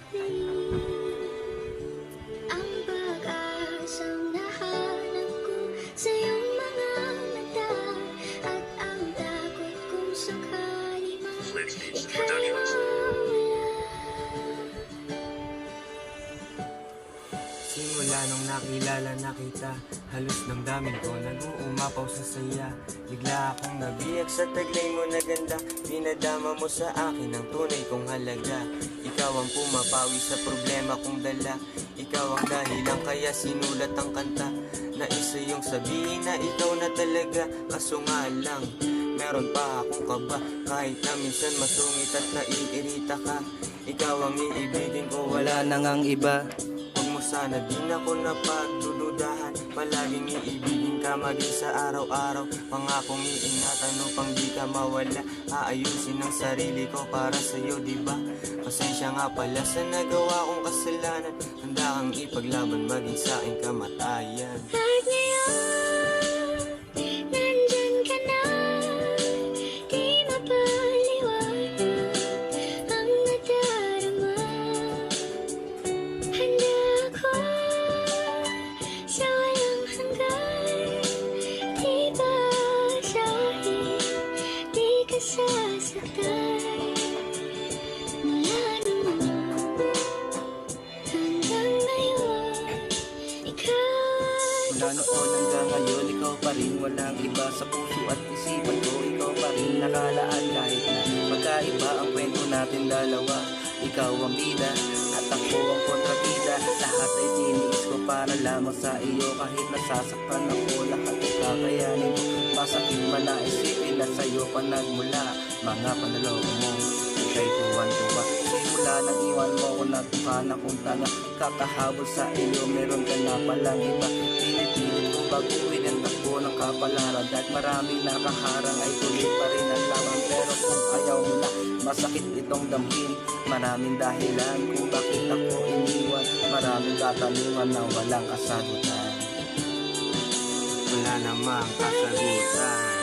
Ang pag-asang nahanap ko sa iyong mga mata, at ang takot kung sakali mang ika'y mawala. Simula nung nakilala na kita, halos damdamin ko nag-uumapaw sa saya. Bigla akong nabiyak sa taglay mo na ganda, dinadama mo sa akin ang tunay kong halaga. Ikaw ang pumapawi sa problema kong dala, ikaw ang dahilan kaya sinulat ang kanta. Nais yung sabihin na ikaw na talaga, kaso nga lang meron pa akong kaba. Kahit na minsan masungit at naiirita ka, ikaw ang iibigin ko, wala nang ang iba. Sana din ako napagdududahan, palaging iibigin ka maging sa araw-araw. Pangakong iingatan upang di ka mawala, aayusin ang sarili ko para sa'yo, diba? Pasensya nga pala sa nagawa kong kasalanan, handa kang ipaglaban maging sa'king kamatayan. Kahit ngayon, nandyan ka na, di mapaliwanag ang nadarama. Handa ako sa walang hanggan, di ba asahin, di ka sasaktan. Mula noon hanggang ngayon, ikaw. Mula noon hanggang ngayon, ikaw pa rin, walang iba sa puso at isipan ko. Ikaw pa rin nakalaan kahit na magkaiba ang kwento natin dalawa. Ikaw ang bida at ako ang kontrabida, lahat ay tiniis ko para lamang sa iyo. Kahit nasasaktan ako, lahat ay kakayanin ko. Masakit man na isipin na sa'yo pa nagmula mga panaloko mo, ika'y tuwan-tuwa. Simula nang iwan mo ko, nagtukana kong tanga, kakahabol sa iyo, meron ka na palang iba. Pinipilit ko baguhin ang takbo ng kapalaran, dahil maraming nakaharang ay tuloy pa rin ang laban. Pero kung ayaw mo na, masakit itong damhin. Maraming dahilan kung bakit ako iniwan, maraming katanungan na walang kasagutan. Wala namang kasagutan.